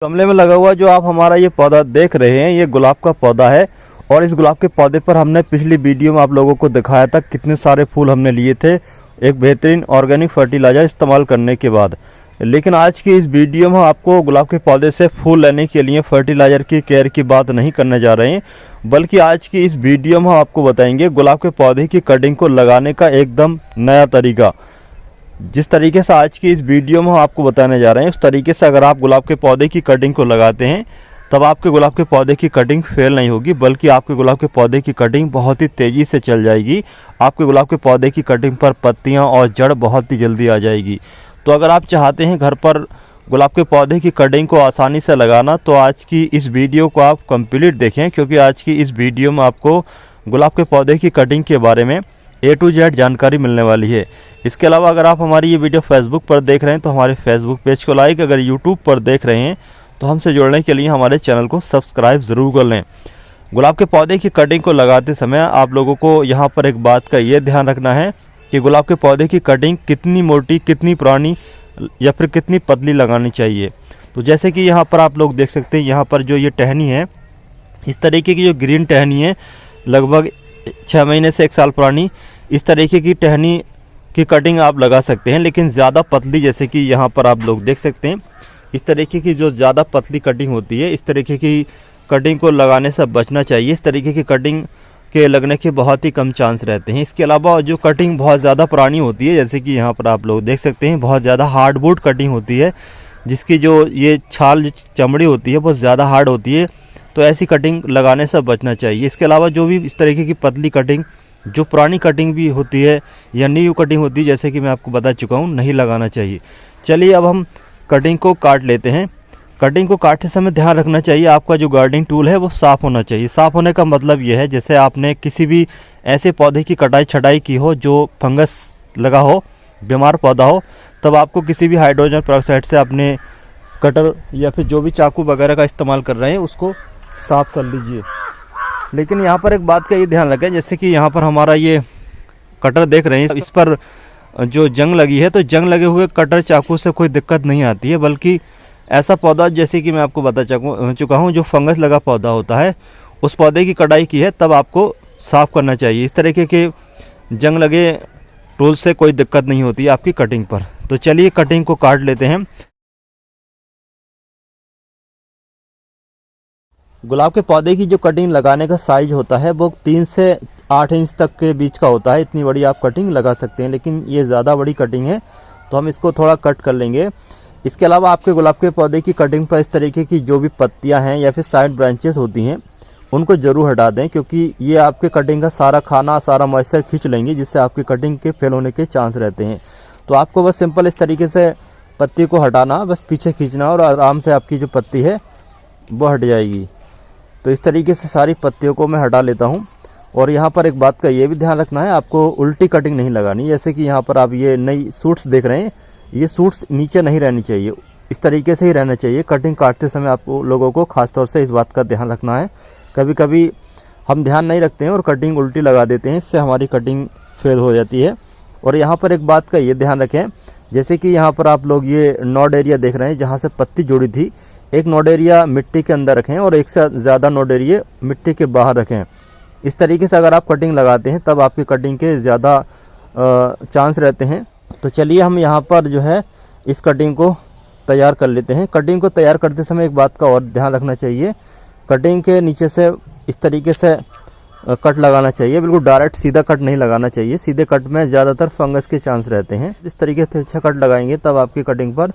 गमले में लगा हुआ जो आप हमारा ये पौधा देख रहे हैं, ये गुलाब का पौधा है। और इस गुलाब के पौधे पर हमने पिछली वीडियो में आप लोगों को दिखाया था कितने सारे फूल हमने लिए थे एक बेहतरीन ऑर्गेनिक फर्टिलाइजर इस्तेमाल करने के बाद। लेकिन आज की इस वीडियो में आपको गुलाब के पौधे से फूल लेने के लिए फर्टिलाइजर की केयर की बात नहीं करने जा रहे हैं, बल्कि आज की इस वीडियो में आपको बताएंगे गुलाब के पौधे की कटिंग को लगाने का एकदम नया तरीका। जिस तरीके से आज की इस वीडियो में हम आपको बताने जा रहे हैं, उस तरीके से अगर आप गुलाब के पौधे की कटिंग को लगाते हैं तब आपके गुलाब के पौधे की कटिंग फेल नहीं होगी, बल्कि आपके गुलाब के पौधे की कटिंग बहुत ही तेज़ी से चल जाएगी। आपके गुलाब के पौधे की कटिंग पर पत्तियां और जड़ बहुत ही जल्दी आ जाएगी। तो अगर आप चाहते हैं घर पर गुलाब के पौधे की कटिंग को आसानी से लगाना, तो आज की इस वीडियो को आप कंप्लीट देखें, क्योंकि आज की इस वीडियो में आपको गुलाब के पौधे की कटिंग के बारे में A to Z जानकारी मिलने वाली है। इसके अलावा अगर आप हमारी ये वीडियो फेसबुक पर देख रहे हैं तो हमारे फेसबुक पेज को लाइक, अगर यूट्यूब पर देख रहे हैं तो हमसे जुड़ने के लिए हमारे चैनल को सब्सक्राइब ज़रूर कर लें। गुलाब के पौधे की कटिंग को लगाते समय आप लोगों को यहाँ पर एक बात का ये ध्यान रखना है कि गुलाब के पौधे की कटिंग कितनी मोटी, कितनी पुरानी या फिर कितनी पतली लगानी चाहिए। तो जैसे कि यहाँ पर आप लोग देख सकते हैं, यहाँ पर जो ये टहनी है, इस तरीके की जो ग्रीन टहनी है, लगभग 6 महीने से 1 साल पुरानी, इस तरीके की टहनी की कटिंग आप लगा सकते हैं। लेकिन ज़्यादा पतली, जैसे कि यहाँ पर आप लोग देख सकते हैं, इस तरीके की जो ज़्यादा पतली कटिंग होती है, इस तरीके की कटिंग को लगाने से बचना चाहिए। इस तरीके की कटिंग के लगने के बहुत ही कम चांस रहते हैं। इसके अलावा जो कटिंग बहुत ज़्यादा पुरानी होती है, जैसे कि यहाँ पर आप लोग देख सकते हैं, बहुत ज़्यादा हार्डवुड कटिंग होती है, जिसकी जो ये छाल चमड़ी होती है बहुत ज़्यादा हार्ड होती है, तो ऐसी कटिंग लगाने से बचना चाहिए। इसके अलावा जो भी इस तरीके की पतली कटिंग, जो पुरानी कटिंग भी होती है या न्यू कटिंग होती है, जैसे कि मैं आपको बता चुका हूँ, नहीं लगाना चाहिए। चलिए अब हम कटिंग को काट लेते हैं। कटिंग को काटते समय ध्यान रखना चाहिए आपका जो गार्डनिंग टूल है वो साफ़ होना चाहिए। साफ़ होने का मतलब ये है, जैसे आपने किसी भी ऐसे पौधे की कटाई छटाई की हो जो फंगस लगा हो, बीमार पौधा हो, तब आपको किसी भी हाइड्रोजन पेरोक्साइड से अपने कटर या फिर जो भी चाकू वगैरह का इस्तेमाल कर रहे हैं उसको साफ़ कर लीजिए। लेकिन यहाँ पर एक बात का ये ध्यान रखें, जैसे कि यहाँ पर हमारा ये कटर देख रहे हैं, इस पर जो जंग लगी है, तो जंग लगे हुए कटर चाकू से कोई दिक्कत नहीं आती है, बल्कि ऐसा पौधा, जैसे कि मैं आपको बता चुका हूँ, जो फंगस लगा पौधा होता है, उस पौधे की कटाई की है तब आपको साफ़ करना चाहिए। इस तरीके के जंग लगे टूल से कोई दिक्कत नहीं होती है आपकी कटिंग पर। तो चलिए कटिंग को काट लेते हैं। गुलाब के पौधे की जो कटिंग लगाने का साइज होता है वो 3 से 8 इंच तक के बीच का होता है। इतनी बड़ी आप कटिंग लगा सकते हैं, लेकिन ये ज़्यादा बड़ी कटिंग है तो हम इसको थोड़ा कट कर लेंगे। इसके अलावा आपके गुलाब के पौधे की कटिंग पर इस तरीके की जो भी पत्तियां हैं या फिर साइड ब्रांचेस होती हैं उनको ज़रूर हटा दें, क्योंकि ये आपके कटिंग का सारा खाना, सारा मॉइस्चर खींच लेंगे, जिससे आपकी कटिंग के फेल होने के चांस रहते हैं। तो आपको बस सिंपल इस तरीके से पत्ती को हटाना, बस पीछे खींचना और आराम से आपकी जो पत्ती है वो हट जाएगी। तो इस तरीके से सारी पत्तियों को मैं हटा लेता हूँ। और यहाँ पर एक बात का ये भी ध्यान रखना है, आपको उल्टी कटिंग नहीं लगानी। जैसे कि यहाँ पर आप ये नई सूट्स देख रहे हैं, ये सूट्स नीचे नहीं रहनी चाहिए, इस तरीके से ही रहना चाहिए। कटिंग काटते समय आपको लोगों को खासतौर से इस बात का ध्यान रखना है। कभी कभी हम ध्यान नहीं रखते हैं और कटिंग उल्टी लगा देते हैं, इससे हमारी कटिंग फेल हो जाती है। और यहाँ पर एक बात का ये ध्यान रखें, जैसे कि यहाँ पर आप लोग ये नोड एरिया देख रहे हैं जहाँ से पत्ती जुड़ी थी, एक नोड एरिया मिट्टी के अंदर रखें और एक से ज़्यादा नोड एरिया मिट्टी के बाहर रखें। इस तरीके से अगर आप कटिंग लगाते हैं तब आपकी कटिंग के ज़्यादा चांस रहते हैं। तो चलिए हम यहाँ पर जो है इस कटिंग को तैयार कर लेते हैं। कटिंग को तैयार करते समय एक बात का और ध्यान रखना चाहिए, कटिंग के नीचे से इस तरीके से कट लगाना चाहिए, बिल्कुल डायरेक्ट सीधा कट नहीं लगाना चाहिए। सीधे कट में ज़्यादातर फंगस के चांस रहते हैं। इस तरीके से अच्छा कट लगाएंगे तब आपकी कटिंग पर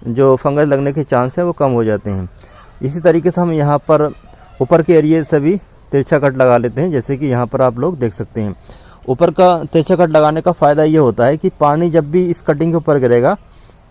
जो फंगस लगने के चांस है वो कम हो जाते हैं। इसी तरीके से हम यहाँ पर ऊपर के एरिए से भी तिरछा कट लगा लेते हैं, जैसे कि यहाँ पर आप लोग देख सकते हैं। ऊपर का तिरछा कट लगाने का फ़ायदा ये होता है कि पानी जब भी इस कटिंग के ऊपर गिरेगा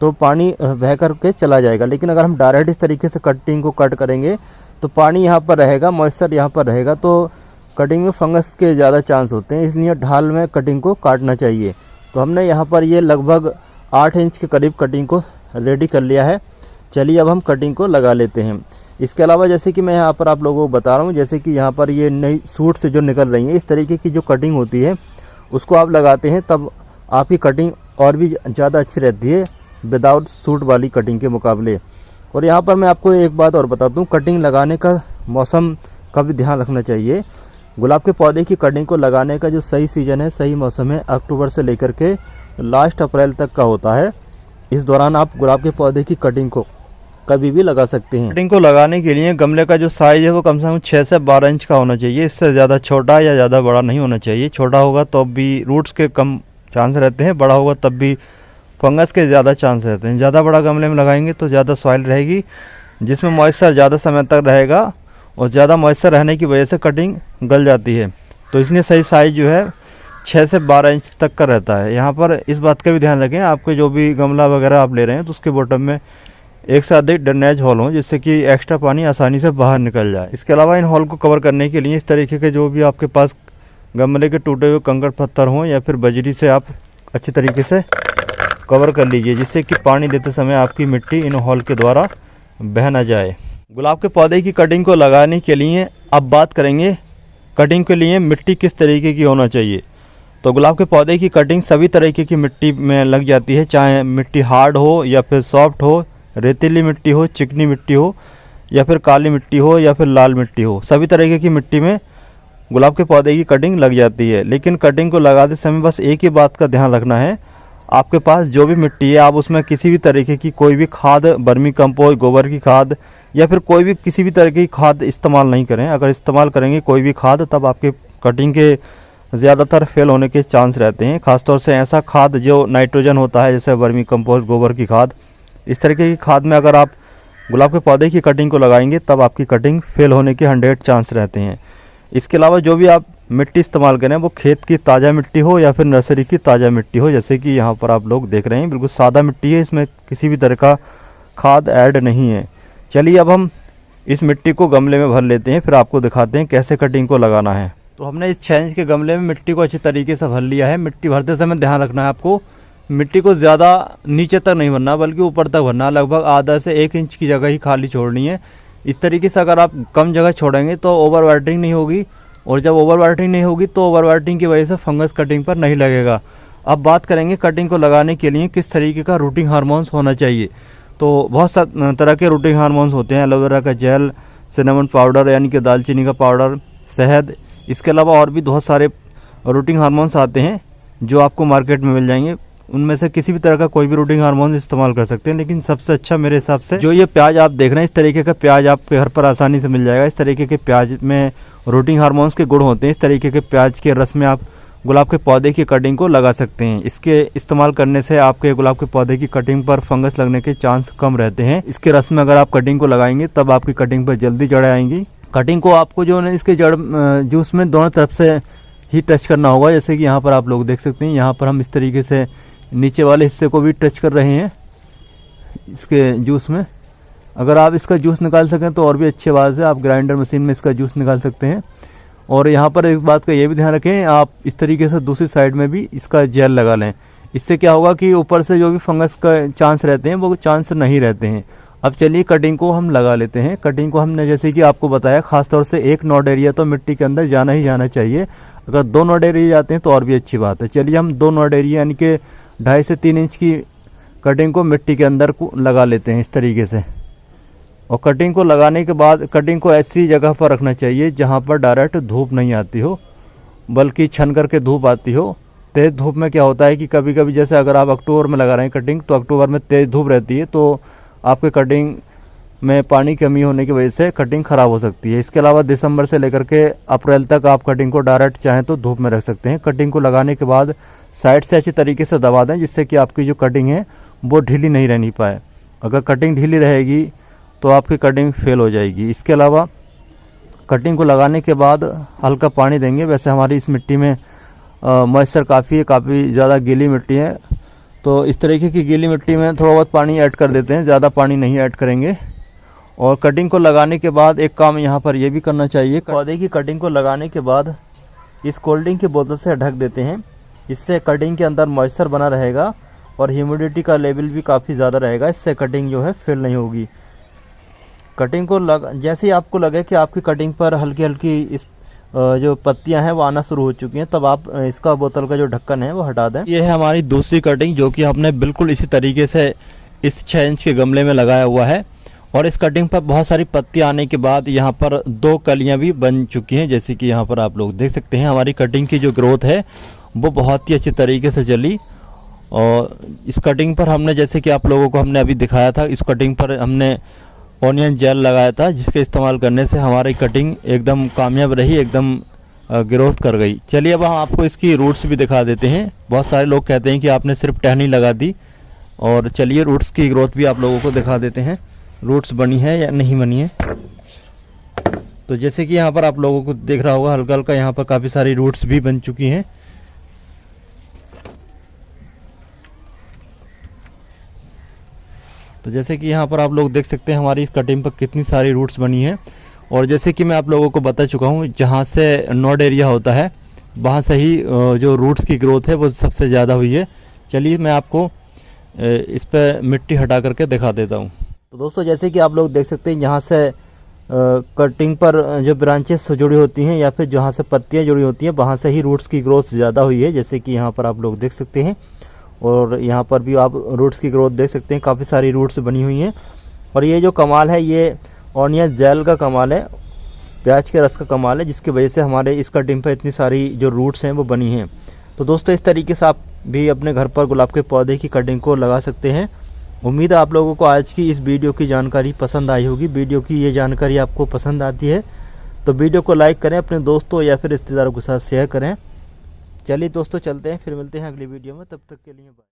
तो पानी बह करके चला जाएगा। लेकिन अगर हम डायरेक्ट इस तरीके से कटिंग को कट करेंगे तो पानी यहाँ पर रहेगा, मॉइस्चर यहाँ पर रहेगा, तो कटिंग में फंगस के ज़्यादा चांस होते हैं। इसलिए ढाल में कटिंग को काटना चाहिए। तो हमने यहाँ पर ये लगभग 8 इंच के करीब कटिंग को रेडी कर लिया है। चलिए अब हम कटिंग को लगा लेते हैं। इसके अलावा जैसे कि मैं यहाँ पर आप लोगों को बता रहा हूँ, जैसे कि यहाँ पर ये नई सूट से जो निकल रही है, इस तरीके की जो कटिंग होती है उसको आप लगाते हैं तब आपकी कटिंग और भी ज़्यादा अच्छी रहती है विदाउट सूट वाली कटिंग के मुकाबले। और यहाँ पर मैं आपको एक बात और बता दूँ, कटिंग लगाने का मौसम का भी ध्यान रखना चाहिए। गुलाब के पौधे की कटिंग को लगाने का जो सही सीज़न है, सही मौसम है, अक्टूबर से लेकर के लास्ट अप्रैल तक का होता है। इस दौरान आप गुलाब के पौधे की कटिंग को कभी भी लगा सकते हैं। कटिंग को लगाने के लिए गमले का जो साइज़ है वो कम से कम 6 से 12 इंच का होना चाहिए। इससे ज़्यादा छोटा या ज़्यादा बड़ा नहीं होना चाहिए। छोटा होगा तो भी रूट्स के कम चांस रहते हैं, बड़ा होगा तब भी फंगस के ज़्यादा चांस रहते हैं। ज़्यादा बड़ा गमले में लगाएंगे तो ज़्यादा सॉइल रहेगी, जिसमें मॉइस्चर ज़्यादा समय तक रहेगा, और ज़्यादा मॉइस्चर रहने की वजह से कटिंग गल जाती है। तो इसलिए सही साइज़ जो है 6 से 12 इंच तक का रहता है। यहाँ पर इस बात का भी ध्यान रखें, आपके जो भी गमला वगैरह आप ले रहे हैं तो उसके बॉटम में एक से अधिक ड्रेनेज होल हो, जिससे कि एक्स्ट्रा पानी आसानी से बाहर निकल जाए। इसके अलावा इन होल को कवर करने के लिए इस तरीके के जो भी आपके पास गमले के टूटे हुए कंकड़ पत्थर हों या फिर बजरी से आप अच्छी तरीके से कवर कर लीजिए, जिससे कि पानी देते समय आपकी मिट्टी इन होल के द्वारा बह न जाए। गुलाब के पौधे की कटिंग को लगाने के लिए अब बात करेंगे कटिंग के लिए मिट्टी किस तरीके की होना चाहिए। तो गुलाब के पौधे की कटिंग सभी तरीके की मिट्टी में लग जाती है, चाहे मिट्टी हार्ड हो या फिर सॉफ्ट हो, रेतीली मिट्टी हो, चिकनी मिट्टी हो, या फिर काली मिट्टी हो, या फिर लाल मिट्टी हो। सभी तरीके की मिट्टी में गुलाब के पौधे की कटिंग लग जाती है। लेकिन कटिंग को लगाते समय बस एक ही बात का ध्यान रखना है, आपके पास जो भी मिट्टी है आप उसमें किसी भी तरीके की कोई भी खाद, वर्मी कंपोस्ट, गोबर की खाद या फिर कोई भी किसी भी तरह की खाद इस्तेमाल नहीं करें। अगर इस्तेमाल करेंगे कोई भी खाद, तब आपके कटिंग के ज़्यादातर फेल होने के चांस रहते हैं। खासतौर से ऐसा खाद जो नाइट्रोजन होता है, जैसे वर्मी कंपोस्ट, गोबर की खाद, इस तरीके की खाद में अगर आप गुलाब के पौधे की कटिंग को लगाएंगे तब आपकी कटिंग फेल होने के 100 चांस रहते हैं। इसके अलावा जो भी आप मिट्टी इस्तेमाल करें वो खेत की ताज़ा मिट्टी हो या फिर नर्सरी की ताज़ा मिट्टी हो, जैसे कि यहाँ पर आप लोग देख रहे हैं बिल्कुल सादा मिट्टी है, इसमें किसी भी तरह का खाद ऐड नहीं है। चलिए अब हम इस मिट्टी को गमले में भर लेते हैं, फिर आपको दिखाते हैं कैसे कटिंग को लगाना है। तो हमने इस 6 इंच के गमले में मिट्टी को अच्छी तरीके से भर लिया है। मिट्टी भरते समय ध्यान रखना है आपको, मिट्टी को ज़्यादा नीचे तक नहीं भरना बल्कि ऊपर तक भरना, लगभग आधा से 1 इंच की जगह ही खाली छोड़नी है। इस तरीके से अगर आप कम जगह छोड़ेंगे तो ओवर वाटरिंग नहीं होगी, और जब ओवर वाटरिंग नहीं होगी तो ओवर वाटरिंग की वजह से फंगस कटिंग पर नहीं लगेगा। अब बात करेंगे कटिंग को लगाने के लिए किस तरीके का रूटिंग हार्मोन्स होना चाहिए। तो बहुत तरह के रूटिंग हार्मोन्स होते हैं, एलोवेरा का जेल, सिनेमन पाउडर यानी कि दालचीनी का पाउडर, शहद, इसके अलावा और भी बहुत सारे रूटिंग हार्मोन्स आते हैं जो आपको मार्केट में मिल जाएंगे। उनमें से किसी भी तरह का कोई भी रूटिंग हार्मोन इस्तेमाल कर सकते हैं, लेकिन सबसे अच्छा मेरे हिसाब से जो ये प्याज आप देख रहे हैं, इस तरीके का प्याज आपके घर पर आसानी से मिल जाएगा। इस तरीके के प्याज में रूटिंग हार्मोन्स के गुण होते हैं। इस तरीके के प्याज के रस में आप गुलाब के पौधे की कटिंग को लगा सकते हैं। इसके इस्तेमाल करने से आपके गुलाब के पौधे की कटिंग पर फंगस लगने के चांस कम रहते हैं। इसके रस में अगर आप कटिंग को लगाएंगे तब आपकी कटिंग पर जल्दी जड़ें आएंगी। कटिंग को आपको जो है इसके जड़ जूस में दोनों तरफ से ही टच करना होगा, जैसे कि यहाँ पर आप लोग देख सकते हैं। यहाँ पर हम इस तरीके से नीचे वाले हिस्से को भी टच कर रहे हैं इसके जूस में। अगर आप इसका जूस निकाल सकें तो और भी अच्छी बात है, आप ग्राइंडर मशीन में इसका जूस निकाल सकते हैं। और यहाँ पर एक बात का ये भी ध्यान रखें, आप इस तरीके से दूसरी साइड में भी इसका जेल लगा लें। इससे क्या होगा कि ऊपर से जो भी फंगस का चांस रहते हैं वो चांस नहीं रहते हैं। अब चलिए कटिंग को हम लगा लेते हैं। कटिंग को हमने जैसे कि आपको बताया, खासतौर से 1 नॉड एरिया तो मिट्टी के अंदर जाना ही जाना चाहिए। अगर 2 नॉड एरिया जाते हैं तो और भी अच्छी बात है। चलिए हम 2 नॉड एरिया यानी कि 2.5 से 3 इंच की कटिंग को मिट्टी के अंदर को लगा लेते हैं इस तरीके से। और कटिंग को लगाने के बाद कटिंग को ऐसी जगह पर रखना चाहिए जहां पर डायरेक्ट धूप नहीं आती हो, बल्कि छन करके धूप आती हो। तेज़ धूप में क्या होता है कि कभी कभी जैसे अगर आप अक्टूबर में लगा रहे हैं कटिंग, तो अक्टूबर में तेज़ धूप रहती है, तो आपके कटिंग में पानी की कमी होने की वजह से कटिंग ख़राब हो सकती है। इसके अलावा दिसंबर से लेकर के अप्रैल तक आप कटिंग को डायरेक्ट चाहें तो धूप में रख सकते हैं। कटिंग को लगाने के बाद साइड से अच्छी तरीके से दबा दें, जिससे कि आपकी जो कटिंग है वो ढीली नहीं रहनी पाए। अगर कटिंग ढीली रहेगी तो आपकी कटिंग फेल हो जाएगी। इसके अलावा कटिंग को लगाने के बाद हल्का पानी देंगे। वैसे हमारी इस मिट्टी में मॉइस्चर काफ़ी है, काफ़ी ज़्यादा गीली मिट्टी है, तो इस तरीके की गीली मिट्टी में थोड़ा बहुत पानी ऐड कर देते हैं, ज़्यादा पानी नहीं ऐड करेंगे। और कटिंग को लगाने के बाद एक काम यहाँ पर ये भी करना चाहिए, पौधे की कटिंग को लगाने के बाद इस कोल्ड ड्रिंक की बोतल से ढक देते हैं। इससे कटिंग के अंदर मॉइस्चर बना रहेगा और ह्यूमिडिटी का लेवल भी काफ़ी ज़्यादा रहेगा। इससे कटिंग जो है फेल नहीं होगी। कटिंग को जैसे ही आपको लगे कि आपकी कटिंग पर हल्की हल्की इस जो पत्तियां हैं वो आना शुरू हो चुकी हैं, तब आप इसका बोतल का जो ढक्कन है वो हटा दें। ये है हमारी दूसरी कटिंग, जो कि हमने बिल्कुल इसी तरीके से इस 6 इंच के गमले में लगाया हुआ है। और इस कटिंग पर बहुत सारी पत्ती आने के बाद यहाँ पर 2 कलियाँ भी बन चुकी हैं। जैसे कि यहाँ पर आप लोग देख सकते हैं हमारी कटिंग की जो ग्रोथ है वो बहुत ही अच्छी तरीके से चली। और इस कटिंग पर हमने, जैसे कि आप लोगों को हमने अभी दिखाया था, इस कटिंग पर हमने ऑनियन जेल लगाया था, जिसके इस्तेमाल करने से हमारी कटिंग एकदम कामयाब रही, एकदम ग्रोथ कर गई। चलिए अब हम आपको इसकी रूट्स भी दिखा देते हैं। बहुत सारे लोग कहते हैं कि आपने सिर्फ टहनी लगा दी, और चलिए रूट्स की ग्रोथ भी आप लोगों को दिखा देते हैं, रूट्स बनी है या नहीं बनी है। तो जैसे कि यहाँ पर आप लोगों को दिख रहा होगा हल्का हल्का यहाँ पर काफ़ी सारी रूट्स भी बन चुकी हैं। तो जैसे कि यहाँ पर आप लोग देख सकते हैं हमारी इस कटिंग पर कितनी सारी रूट्स बनी हैं। और जैसे कि मैं आप लोगों को बता चुका हूँ, जहाँ से नोड एरिया होता है वहाँ से ही जो रूट्स की ग्रोथ है वो सबसे ज़्यादा हुई है। चलिए मैं आपको इस पर मिट्टी हटा करके दिखा देता हूँ। तो दोस्तों जैसे कि आप लोग देख सकते हैं यहाँ से कटिंग पर जो ब्रांचेस जुड़ी होती हैं या फिर जहाँ से पत्तियाँ जुड़ी होती हैं वहाँ से ही रूट्स की ग्रोथ ज़्यादा हुई है। जैसे कि यहाँ पर आप लोग देख सकते हैं, और यहाँ पर भी आप रूट्स की ग्रोथ देख सकते हैं, काफ़ी सारी रूट्स बनी हुई हैं। और ये जो कमाल है ये ऑनियन जेल का कमाल है, प्याज के रस का कमाल है, जिसकी वजह से हमारे इस कटिंग पर इतनी सारी जो रूट्स हैं वो बनी हैं। तो दोस्तों इस तरीके से आप भी अपने घर पर गुलाब के पौधे की कटिंग को लगा सकते हैं। उम्मीद है आप लोगों को आज की इस वीडियो की जानकारी पसंद आई होगी। वीडियो की ये जानकारी आपको पसंद आती है तो वीडियो को लाइक करें, अपने दोस्तों या फिर रिश्तेदारों के साथ शेयर करें। चलिए दोस्तों चलते हैं, फिर मिलते हैं अगली वीडियो में, तब तक के लिए बाय।